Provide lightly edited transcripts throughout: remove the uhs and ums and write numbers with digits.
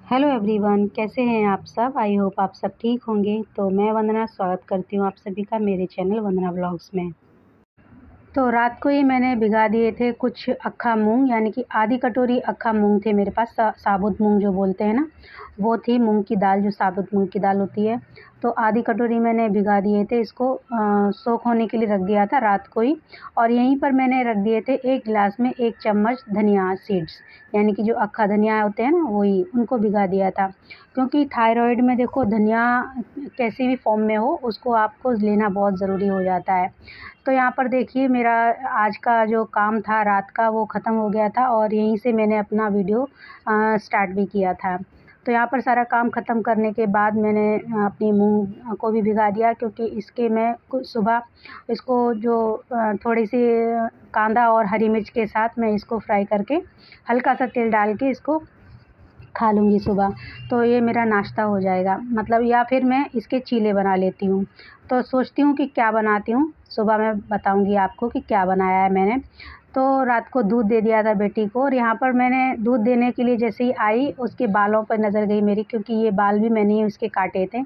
Hello everyone, कैसे हैं आप सब। आई होप आप सब ठीक होंगे। तो मैं वंदना स्वागत करती हूँ आप सभी का मेरे चैनल वंदना ब्लॉग्स में। तो रात को ही मैंने भिगा दिए थे कुछ अक्खा मूंग, यानी कि आधी कटोरी अक्खा मूंग थे मेरे पास। साबुत मूंग जो बोलते हैं ना, वो थी मूंग की दाल, जो साबुत मूंग की दाल होती है। तो आधी कटोरी मैंने भिगा दिए थे इसको, सोख होने के लिए रख दिया था रात को ही। और यहीं पर मैंने रख दिए थे एक गिलास में 1 चम्मच धनिया सीड्स, यानी कि जो अक्खा धनिया होते हैं ना, वही उनको भिगा दिया था। क्योंकि थायराइड में देखो, धनिया कैसी भी फॉर्म में हो उसको आपको लेना बहुत ज़रूरी हो जाता है। तो यहाँ पर देखिए, मेरा आज का जो काम था रात का वो ख़त्म हो गया था और यहीं से मैंने अपना वीडियो स्टार्ट भी किया था। तो यहाँ पर सारा काम ख़त्म करने के बाद मैंने अपनी मूंग को भी भिगा दिया, क्योंकि इसके मैं कुछ सुबह इसको जो थोड़ी सी कांदा और हरी मिर्च के साथ मैं इसको फ्राई करके हल्का सा तेल डाल के इसको खा लूँगी सुबह। तो ये मेरा नाश्ता हो जाएगा, मतलब, या फिर मैं इसके चीले बना लेती हूँ। तो सोचती हूँ कि क्या बनाती हूँ, सुबह मैं बताऊँगी आपको कि क्या बनाया है मैंने। तो रात को दूध दे दिया था बेटी को, और यहाँ पर मैंने दूध देने के लिए जैसे ही आई, उसके बालों पर नज़र गई मेरी, क्योंकि ये बाल भी मैंने ही उसके काटे थे।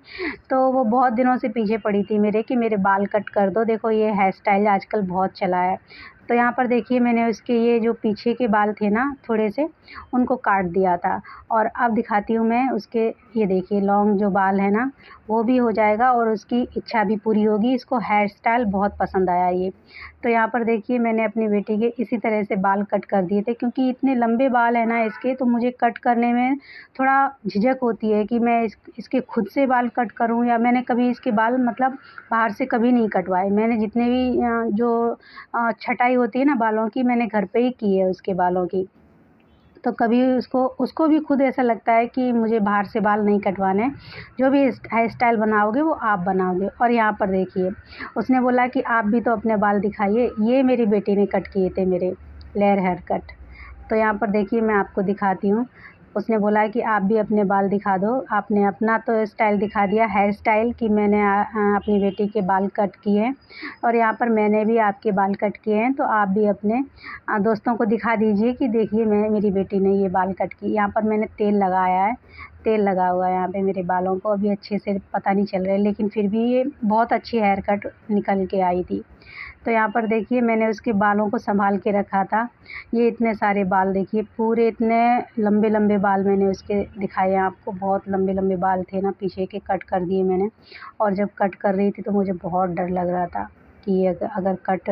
तो वो बहुत दिनों से पीछे पड़ी थी मेरे कि मेरे बाल कट कर दो, देखो ये हेयर स्टाइल आजकल बहुत चला है। तो यहाँ पर देखिए, मैंने उसके ये जो पीछे के बाल थे ना थोड़े से, उनको काट दिया था। और अब दिखाती हूँ मैं उसके, ये देखिए लॉन्ग जो बाल है ना, वो भी हो जाएगा और उसकी इच्छा भी पूरी होगी। इसको हेयर स्टाइल बहुत पसंद आया ये। तो यहाँ पर देखिए, मैंने अपनी बेटी के इसी तरह से बाल कट कर दिए थे, क्योंकि इतने लंबे बाल हैं ना इसके, तो मुझे कट करने में थोड़ा झिझक होती है कि मैं इसके खुद से बाल कट करूँ, या मैंने कभी इसके बाल मतलब बाहर से कभी नहीं कटवाए। मैंने जितने भी जो छटाई होती है ना बालों की, मैंने घर पे ही की है उसके बालों की। तो कभी उसको भी खुद ऐसा लगता है कि मुझे बाहर से बाल नहीं कटवाने हैं, जो भी हेयर स्टाइल बनाओगे वो आप बनाओगे। और यहाँ पर देखिए, उसने बोला कि आप भी तो अपने बाल दिखाइए। ये मेरी बेटी ने कट किए थे मेरे, लेयर हेयर कट। तो यहाँ पर देखिए, मैं आपको दिखाती हूँ। उसने बोला कि आप भी अपने बाल दिखा दो। आपने अपना तो स्टाइल दिखा दिया, हेयर स्टाइल, कि मैंने अपनी बेटी के बाल कट किए हैं, और यहाँ पर मैंने भी आपके बाल कट किए हैं। तो आप भी अपने दोस्तों को दिखा दीजिए कि देखिए मेरी बेटी ने ये बाल कट की। यहाँ पर मैंने तेल लगाया है, तेल लगा हुआ है यहाँ पे मेरे बालों को। अभी अच्छे से पता नहीं चल रहा है, लेकिन फिर भी ये बहुत अच्छी हेयर कट निकल के आई थी। तो यहाँ पर देखिए, मैंने उसके बालों को संभाल के रखा था। ये इतने सारे बाल देखिए, पूरे इतने लंबे लंबे बाल मैंने उसके दिखाए हैं आपको। बहुत लंबे लंबे बाल थे ना पीछे के, कट कर दिए मैंने। और जब कट कर रही थी तो मुझे बहुत डर लग रहा था कि ये अगर कट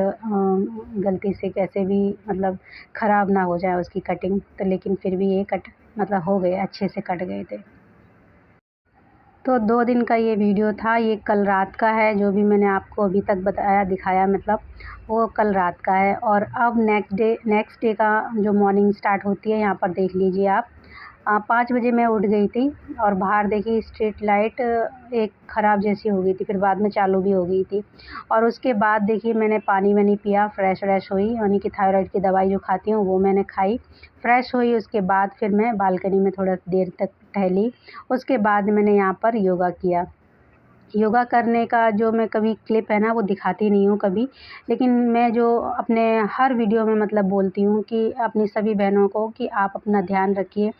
गलती से कैसे भी मतलब ख़राब ना हो जाए उसकी कटिंग। तो लेकिन फिर भी ये कट मतलब हो गए, अच्छे से कट गए थे। तो 2 दिन का ये वीडियो था। ये कल रात का है, जो भी मैंने आपको अभी तक बताया दिखाया, मतलब वो कल रात का है। और अब नेक्स्ट डे का जो मॉर्निंग स्टार्ट होती है, यहाँ पर देख लीजिए आप। 5 बजे मैं उठ गई थी, और बाहर देखिए स्ट्रीट लाइट एक ख़राब जैसी हो गई थी, फिर बाद में चालू भी हो गई थी। और उसके बाद देखिए, मैंने पानी वानी पिया, फ्रेश व्रेश हुई, यानी कि थायराइड की दवाई जो खाती हूँ वो मैंने खाई, फ्रेश हुई। उसके बाद फिर मैं बालकनी में थोड़ा देर तक टहली। उसके बाद मैंने यहाँ पर योगा किया। योगा करने का जो मैं कभी क्लिप है ना वो दिखाती नहीं हूँ कभी, लेकिन मैं जो अपने हर वीडियो में मतलब बोलती हूँ कि अपनी सभी बहनों को कि आप अपना ध्यान रखिए।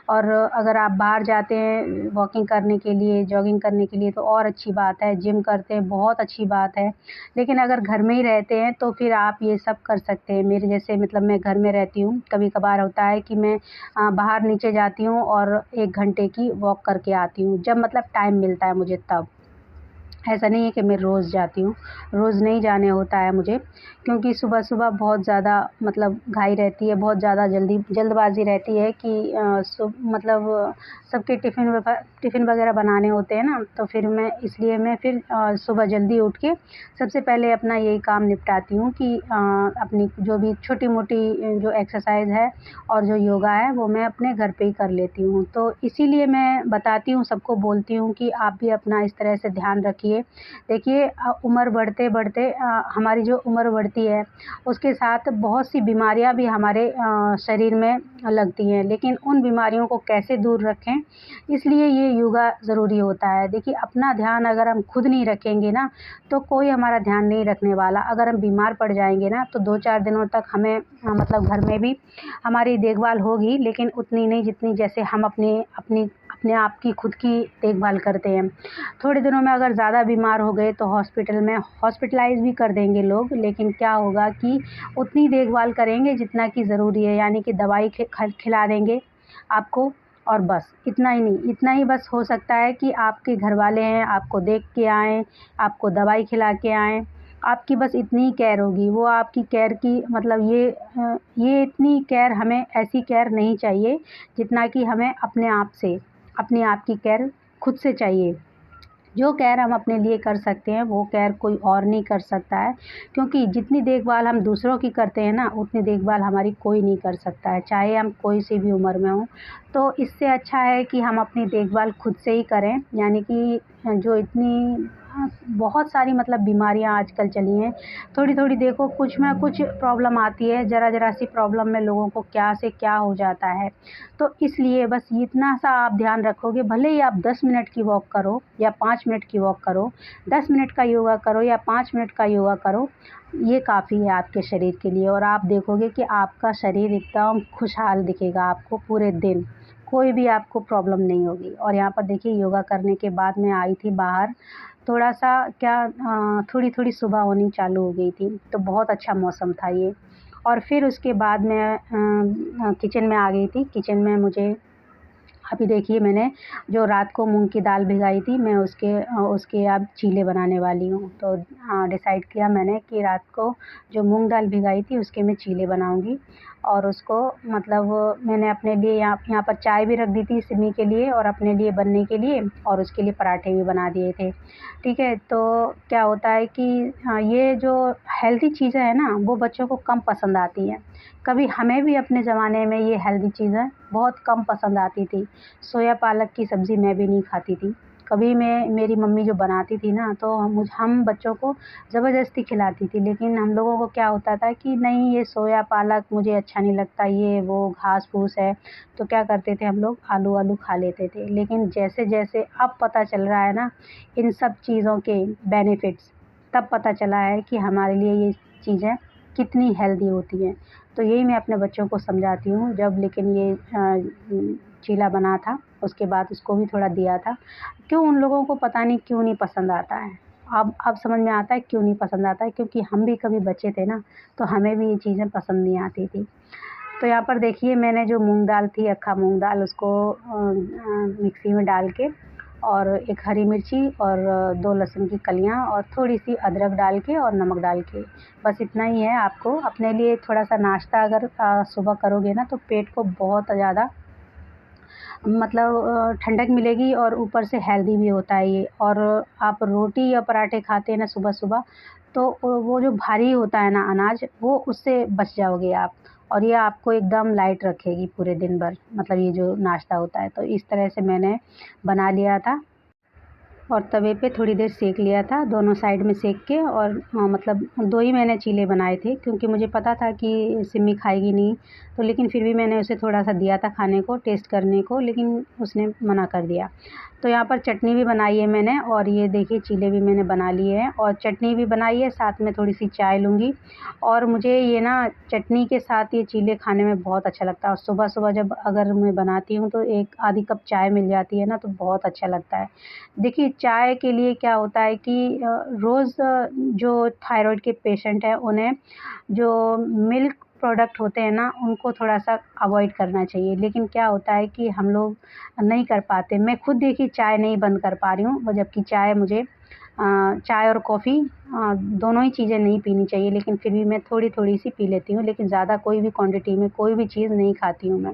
और अगर आप बाहर जाते हैं वॉकिंग करने के लिए, जॉगिंग करने के लिए, तो और अच्छी बात है। जिम करते हैं, बहुत अच्छी बात है। लेकिन अगर घर में ही रहते हैं तो फिर आप ये सब कर सकते हैं। मेरे जैसे मतलब मैं घर में रहती हूँ, कभी कभार होता है कि मैं बाहर नीचे जाती हूँ और 1 घंटे की वॉक करके आती हूँ, जब मतलब टाइम मिलता है मुझे तब। ऐसा नहीं है कि मैं रोज़ जाती हूँ, रोज़ नहीं जाने होता है मुझे, क्योंकि सुबह-सुबह बहुत ज़्यादा मतलब घाई रहती है, बहुत ज़्यादा जल्दबाज़ी रहती है कि मतलब सबके टिफ़िन वग़ैरह बनाने होते हैं ना, तो फिर मैं इसलिए मैं फिर सुबह जल्दी उठ के सबसे पहले अपना यही काम निपटाती हूँ कि अपनी जो भी छोटी-मोटी जो एक्सरसाइज़ है और जो योगा है वो मैं अपने घर पे ही कर लेती हूँ। तो इसीलिए मैं बताती हूँ, सबको बोलती हूँ कि आप भी अपना इस तरह से ध्यान रखिए। देखिए, उम्र बढ़ते-बढ़ते हमारी जो उम्र बढ़ती है, उसके साथ बहुत सी बीमारियाँ भी हमारे शरीर में लगती हैं, लेकिन उन बीमारियों को कैसे दूर रखें, इसलिए ये योगा ज़रूरी होता है। देखिए, अपना ध्यान अगर हम खुद नहीं रखेंगे ना, तो कोई हमारा ध्यान नहीं रखने वाला। अगर हम बीमार पड़ जाएँगे ना, तो 2-4 दिनों तक हमें मतलब घर में भी हमारी देखभाल होगी, लेकिन उतनी नहीं जितनी जैसे हम अपनी अपने आप की खुद की देखभाल करते हैं। थोड़े दिनों में अगर ज़्यादा बीमार हो गए तो हॉस्पिटल में हॉस्पिटलाइज़ भी कर देंगे लोग, लेकिन क्या होगा कि उतनी देखभाल करेंगे जितना कि ज़रूरी है, यानी कि दवाई खिला देंगे आपको और बस इतना ही नहीं, इतना ही बस हो सकता है कि आपके घरवाले हैं, आपको देख के आएँ, आपको दवाई खिला के आएँ, आपकी बस इतनी ही केयर होगी। वो आपकी केयर की मतलब ये इतनी केयर हमें ऐसी केयर नहीं चाहिए जितना कि हमें अपने आप से, अपने आप की केयर खुद से चाहिए। जो केयर हम अपने लिए कर सकते हैं वो केयर कोई और नहीं कर सकता है, क्योंकि जितनी देखभाल हम दूसरों की करते हैं ना, उतनी देखभाल हमारी कोई नहीं कर सकता है, चाहे हम कोई सी भी उम्र में हों। तो इससे अच्छा है कि हम अपनी देखभाल खुद से ही करें, यानी कि जो इतनी बहुत सारी मतलब बीमारियां आजकल चली हैं, थोड़ी-थोड़ी देखो कुछ ना कुछ प्रॉब्लम आती है, ज़रा-ज़रा सी प्रॉब्लम में लोगों को क्या से क्या हो जाता है। तो इसलिए बस इतना सा आप ध्यान रखोगे, भले ही आप 10 मिनट की वॉक करो या 5 मिनट की वॉक करो, 10 मिनट का योगा करो या 5 मिनट का योगा करो, ये काफ़ी है आपके शरीर के लिए और आप देखोगे कि आपका शरीर एकदम खुशहाल दिखेगा आपको पूरे दिन, कोई भी आपको प्रॉब्लम नहीं होगी। और यहाँ पर देखिए योगा करने के बाद मैं आई थी बाहर, थोड़ा-सा क्या थोड़ी-थोड़ी सुबह होनी चालू हो गई थी, तो बहुत अच्छा मौसम था ये। और फिर उसके बाद मैं किचन में आ गई थी। किचन में मुझे अभी देखिए मैंने जो रात को मूँग की दाल भिगाई थी, मैं उसके अब चीले बनाने वाली हूँ। तो डिसाइड किया मैंने कि रात को जो मूँग दाल भिगाई थी उसके मैं चीले बनाऊँगी और उसको मतलब मैंने अपने लिए यहाँ पर चाय भी रख दी थी सिमी के लिए और अपने लिए बनने के लिए, और उसके लिए पराठे भी बना दिए थे। ठीक है, तो क्या होता है कि ये जो हेल्दी चीज़ें हैं ना, वो बच्चों को कम पसंद आती हैं। कभी हमें भी अपने ज़माने में ये हेल्दी चीज़ें बहुत कम पसंद आती थी। सोया पालक की सब्ज़ी मैं भी नहीं खाती थी। कभी मैं मेरी मम्मी जो बनाती थी ना, तो हम बच्चों को ज़बरदस्ती खिलाती थी, लेकिन हम लोगों को क्या होता था कि नहीं, ये सोया पालक मुझे अच्छा नहीं लगता, ये वो घास-फूस है, तो क्या करते थे हम लोग आलू-वालू खा लेते थे। लेकिन जैसे-जैसे अब पता चल रहा है ना इन सब चीज़ों के बेनिफिट्स, तब पता चला है कि हमारे लिए ये चीज़ें कितनी हेल्दी होती हैं। तो यही मैं अपने बच्चों को समझाती हूँ। जब लेकिन ये चीला बना था, उसके बाद उसको भी थोड़ा दिया था। क्यों उन लोगों को पता नहीं क्यों नहीं पसंद आता है। अब समझ में आता है क्यों नहीं पसंद आता है, क्योंकि हम भी कभी बच्चे थे ना, तो हमें भी ये चीज़ें पसंद नहीं आती थी। तो यहाँ पर देखिए मैंने जो मूँग दाल थी, अक्खा मूँग दाल, उसको मिक्सी में डाल के और 1 हरी मिर्ची और 2 लहसुन की कलियाँ और थोड़ी-सी अदरक डाल के और नमक डाल के, बस इतना ही है। आपको अपने लिए थोड़ा-सा नाश्ता अगर सुबह करोगे ना, तो पेट को बहुत ज़्यादा मतलब ठंडक मिलेगी और ऊपर से हेल्दी भी होता है ये। और आप रोटी या पराठे खाते हैं ना सुबह-सुबह, तो वो जो भारी होता है ना अनाज, वो उससे बच जाओगे आप और ये आपको एकदम लाइट रखेगी पूरे दिन भर, मतलब ये जो नाश्ता होता है। तो इस तरह से मैंने बना लिया था और तवे पे थोड़ी देर सेंक लिया था, दोनों साइड में सेंक के। और मतलब 2 ही मैंने चीले बनाए थे, क्योंकि मुझे पता था कि सिमी खाएगी नहीं, तो लेकिन फिर भी मैंने उसे थोड़ा-सा दिया था खाने को, टेस्ट करने को, लेकिन उसने मना कर दिया। तो यहाँ पर चटनी भी बनाई है मैंने और ये देखिए चीले भी मैंने बना लिए हैं और चटनी भी बनाई है, साथ में थोड़ी-सी चाय लूँगी। और मुझे ये ना चटनी के साथ ये चीले खाने में बहुत अच्छा लगता है और सुबह-सुबह जब अगर मैं बनाती हूँ तो 1 आधी कप चाय मिल जाती है ना, तो बहुत अच्छा लगता है। देखिए चाय के लिए क्या होता है कि रोज़ जो थायरॉइड के पेशेंट हैं उन्हें जो मिल्क प्रोडक्ट होते हैं ना, उनको थोड़ा-सा अवॉइड करना चाहिए। लेकिन क्या होता है कि हम लोग नहीं कर पाते। मैं खुद देखिए चाय नहीं बंद कर पा रही हूँ, वो जबकि चाय मुझे चाय और कॉफ़ी दोनों ही चीज़ें नहीं पीनी चाहिए, लेकिन फिर भी मैं थोड़ी-थोड़ी सी पी लेती हूँ, लेकिन ज़्यादा कोई भी क्वांटिटी में कोई भी चीज़ नहीं खाती हूँ मैं।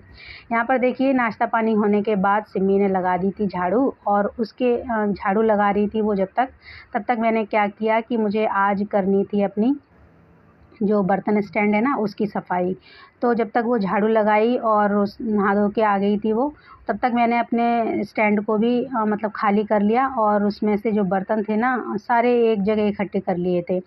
यहाँ पर देखिए नाश्ता पानी होने के बाद सिमी ने लगा दी थी झाड़ू और उसके झाड़ू लगा रही थी वो तब तक मैंने क्या किया कि मुझे आज करनी थी अपनी जो बर्तन स्टैंड है ना उसकी सफाई। तो जब तक वो झाड़ू लगाई और उस नहा धो के आ गई थी वो, तब तक मैंने अपने स्टैंड को भी मतलब खाली कर लिया और उसमें से जो बर्तन थे ना सारे एक जगह इकट्ठे कर लिए थे।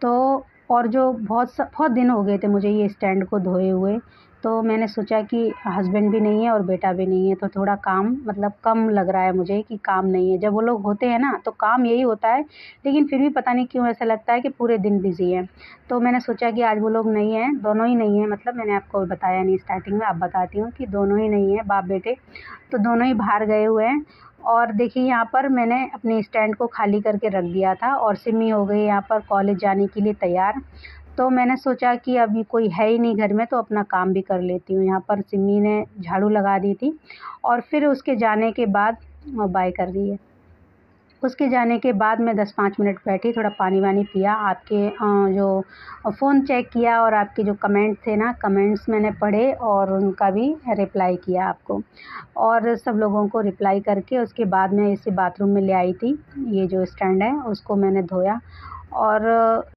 तो और जो बहुत दिन हो गए थे मुझे ये स्टैंड को धोए हुए, तो मैंने सोचा कि हस्बैंड भी नहीं है और बेटा भी नहीं है, तो थोड़ा काम मतलब कम लग रहा है मुझे कि काम नहीं है। जब वो लोग होते हैं ना तो काम यही होता है, लेकिन फिर भी पता नहीं क्यों ऐसा लगता है कि पूरे दिन बिज़ी है। तो मैंने सोचा कि आज वो लोग नहीं हैं, दोनों ही नहीं हैं, मतलब मैंने आपको बताया नहीं स्टार्टिंग में, अब बताती हूँ कि दोनों ही नहीं हैं, बाप बेटे, तो दोनों ही बाहर गए हुए हैं। और देखिए यहाँ पर मैंने अपने स्टैंड को खाली करके रख दिया था और सिमी हो गई यहाँ पर कॉलेज जाने के लिए तैयार। तो मैंने सोचा कि अभी कोई है ही नहीं घर में, तो अपना काम भी कर लेती हूँ। यहाँ पर सिमी ने झाड़ू लगा दी थी और फिर उसके जाने के बाद बाय कर दी है। उसके जाने के बाद मैं 10-5 मिनट बैठी, थोड़ा पानी-वानी पिया, आपके जो फ़ोन चेक किया और आपके जो कमेंट थे ना, कमेंट्स मैंने पढ़े और उनका भी रिप्लाई किया आपको। और सब लोगों को रिप्लाई करके उसके बाद मैं इसे बाथरूम में ले आई थी। ये जो स्टैंड है उसको मैंने धोया और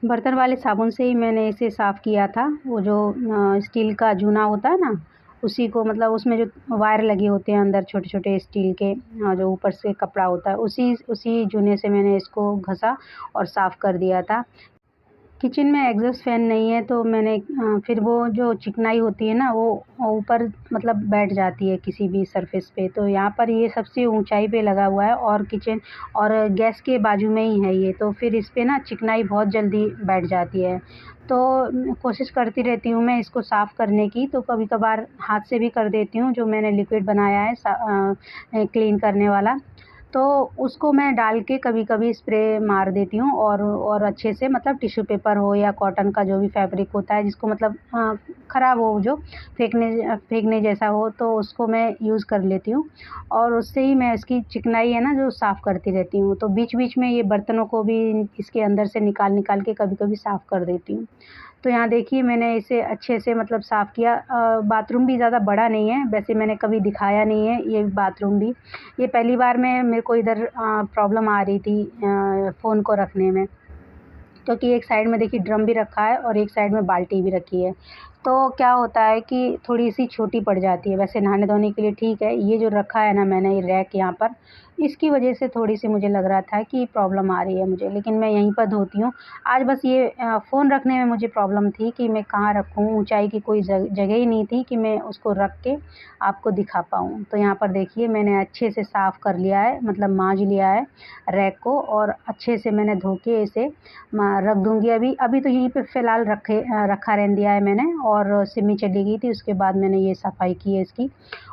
बर्तन वाले साबुन से ही मैंने इसे साफ़ किया था। वो जो स्टील का जूना होता है ना, उसी को मतलब उसमें जो वायर लगे होते हैं अंदर छोटे-छोटे स्टील के, जो ऊपर से कपड़ा होता है, उसी जूने से मैंने इसको घसा और साफ़ कर दिया था। किचन में एग्ज़ॉस्ट फ़ैन नहीं है, तो मैंने फिर वो जो चिकनाई होती है ना, वो ऊपर मतलब बैठ जाती है किसी भी सरफ़ेस पे। तो यहाँ पर ये सबसे ऊँचाई पे लगा हुआ है और किचन और गैस के बाजू में ही है ये, तो फिर इस पे ना चिकनाई बहुत जल्दी बैठ जाती है। तो कोशिश करती रहती हूँ मैं इसको साफ़ करने की, तो कभी-कभार हाथ से भी कर देती हूँ, जो मैंने लिक्विड बनाया है क्लीन करने वाला। तो उसको मैं डाल के कभी-कभी स्प्रे मार देती हूँ और अच्छे से, मतलब टिश्यू पेपर हो या कॉटन का जो भी फैब्रिक होता है जिसको मतलब ख़राब हो, जो फेंकने जैसा हो, तो उसको मैं यूज़ कर लेती हूँ और उससे ही मैं इसकी चिकनाई है ना जो साफ़ करती रहती हूँ। तो बीच-बीच में ये बर्तनों को भी इसके अंदर से निकाल के कभी-कभी साफ़ कर देती हूँ। तो यहाँ देखिए मैंने इसे अच्छे से मतलब साफ़ किया। बाथरूम भी ज़्यादा बड़ा नहीं है, वैसे मैंने कभी दिखाया नहीं है ये बाथरूम भी। ये पहली बार मेरे को इधर प्रॉब्लम आ रही थी फ़ोन को रखने में, क्योंकि एक साइड में देखिए ड्रम भी रखा है और एक साइड में बाल्टी भी रखी है। तो क्या होता है कि थोड़ी-सी छोटी पड़ जाती है, वैसे नहाने-धोने के लिए ठीक है। ये जो रखा है ना मैंने ये रैक यहाँ पर, इसकी वजह से थोड़ी-सी मुझे लग रहा था कि प्रॉब्लम आ रही है मुझे, लेकिन मैं यहीं पर धोती हूँ। आज बस ये फ़ोन रखने में मुझे प्रॉब्लम थी कि मैं कहाँ रखूँ, ऊँचाई की कोई जगह ही नहीं थी कि मैं उसको रख के आपको दिखा पाऊँ। तो यहाँ पर देखिए मैंने अच्छे से साफ़ कर लिया है, मतलब माँज लिया है रैक को और अच्छे से मैंने धो के इसे रख दूँगी। अभी तो यहीं पे फ़िलहाल रखा रहने दिया है मैंने, और सिमी चली गई थी, उसके बाद मैंने ये सफाई की है इसकी।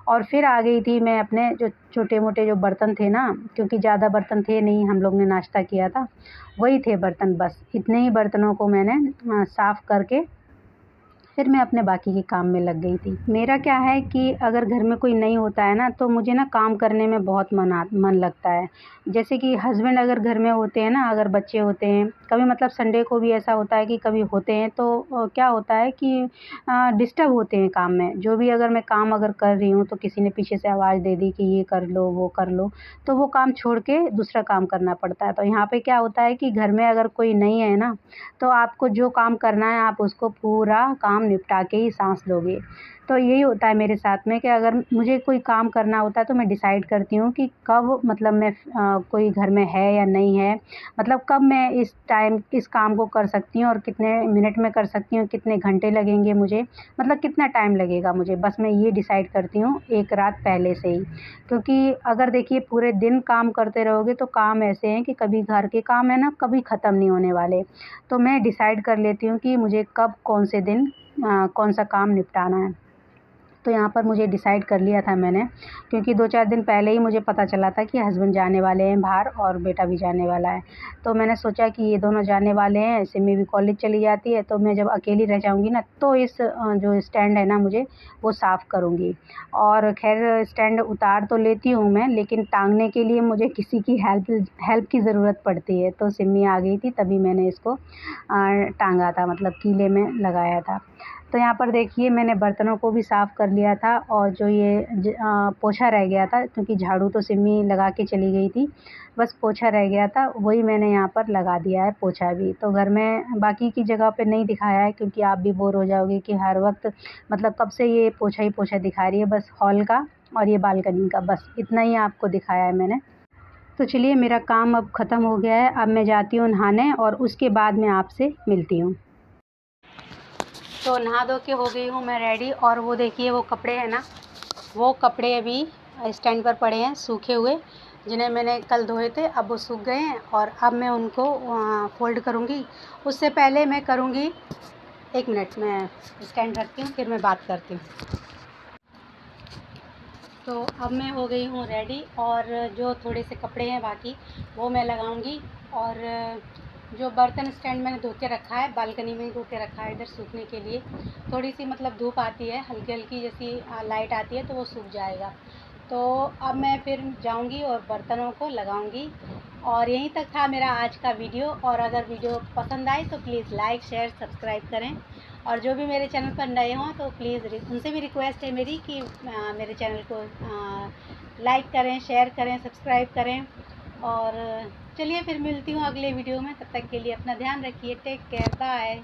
और फिर आ गई थी मैं अपने जो छोटे-मोटे जो बर्तन थे ना, क्योंकि ज़्यादा बर्तन थे नहीं, हम लोग ने नाश्ता किया था, वही थे बर्तन बस। इतने ही बर्तनों को मैंने साफ़ करके फिर मैं अपने बाकी के काम में लग गई थी। मेरा क्या है कि अगर घर में कोई नहीं होता है ना, तो मुझे ना काम करने में बहुत मन लगता है। जैसे कि हस्बैंड अगर घर में होते हैं ना, अगर बच्चे होते हैं, कभी मतलब संडे को भी ऐसा होता है कि कभी होते हैं, तो क्या होता है कि डिस्टर्ब होते हैं काम में। जो भी अगर मैं काम अगर कर रही हूँ, तो किसी ने पीछे से आवाज़ दे दी कि ये कर लो, वो कर लो, तो वो काम छोड़ के दूसरा काम करना पड़ता है। तो यहाँ पे क्या होता है कि घर में अगर कोई नहीं है ना, तो आपको जो काम करना है आप उसको पूरा काम निपटा के ही साँस लोगे। तो यही होता है मेरे साथ में कि अगर मुझे कोई काम करना होता है, तो मैं डिसाइड करती हूँ कि कब मतलब मैं कोई घर में है या नहीं है, मतलब कब मैं इस काम को कर सकती हूँ और कितने मिनट में कर सकती हूँ, कितने घंटे लगेंगे मुझे, मतलब कितना टाइम लगेगा मुझे, बस मैं ये डिसाइड करती हूँ एक रात पहले से ही। क्योंकि अगर देखिए पूरे दिन काम करते रहोगे, तो काम ऐसे हैं कि कभी घर के काम है ना, कभी ख़त्म नहीं होने वाले। तो मैं डिसाइड कर लेती हूँ कि मुझे कब कौन से दिन कौन-सा काम निपटाना है। तो यहाँ पर मुझे डिसाइड कर लिया था मैंने, क्योंकि 2-4 दिन पहले ही मुझे पता चला था कि हस्बैंड जाने वाले हैं बाहर और बेटा भी जाने वाला है। तो मैंने सोचा कि ये दोनों जाने वाले हैं, सिमी भी कॉलेज चली जाती है, तो मैं जब अकेली रह जाऊँगी ना, तो इस जो स्टैंड है ना मुझे वो साफ़ करूँगी। और ख़ैर स्टैंड उतार तो लेती हूँ मैं, लेकिन टाँगने के लिए मुझे किसी की हेल्प की ज़रूरत पड़ती है। तो सिमी आ गई थी तभी मैंने इसको टाँगा था, मतलब कीले में लगाया था। तो यहाँ पर देखिए मैंने बर्तनों को भी साफ़ कर लिया था और जो ये पोछा रह गया था, क्योंकि झाड़ू तो सिमी लगा के चली गई थी, बस पोछा रह गया था, वही मैंने यहाँ पर लगा दिया है पोछा भी। तो घर में बाकी की जगह पे नहीं दिखाया है, क्योंकि आप भी बोर हो जाओगे कि हर वक्त मतलब कब से ये पोछा ही पोछा दिखा रही है, बस हॉल का और ये बालकनी का, बस इतना ही आपको दिखाया है मैंने। तो चलिए मेरा काम अब ख़त्म हो गया है, अब मैं जाती हूँ नहाने और उसके बाद मैं आपसे मिलती हूँ। तो नहा धो के हो गई हूँ मैं रेडी। और वो देखिए वो कपड़े हैं ना, वो कपड़े अभी स्टैंड पर पड़े हैं सूखे हुए, जिन्हें मैंने कल धोए थे। अब वो सूख गए हैं और अब मैं उनको फ़ोल्ड करूँगी। उससे पहले मैं करूँगी, 1 मिनट मैं स्टैंड रखती हूँ, फिर मैं बात करती हूँ। तो अब मैं हो गई हूँ रेडी और जो थोड़े से कपड़े हैं बाकी वो मैं लगाऊंगी। और जो बर्तन स्टैंड मैंने धो के रखा है, बालकनी में ही धो के रखा है इधर सूखने के लिए। थोड़ी सी मतलब धूप आती है हल्की हल्की, जैसी लाइट आती है तो वो सूख जाएगा। तो अब मैं फिर जाऊंगी और बर्तनों को लगाऊंगी। और यहीं तक था मेरा आज का वीडियो। और अगर वीडियो पसंद आए तो प्लीज़ लाइक शेयर सब्सक्राइब करें। और जो भी मेरे चैनल पर नए हों तो प्लीज़ उनसे भी रिक्वेस्ट है मेरी कि मेरे चैनल को लाइक करें, शेयर करें, सब्सक्राइब करें। और चलिए फिर मिलती हूँ अगले वीडियो में। तब तक के लिए अपना ध्यान रखिए। Take care, bye.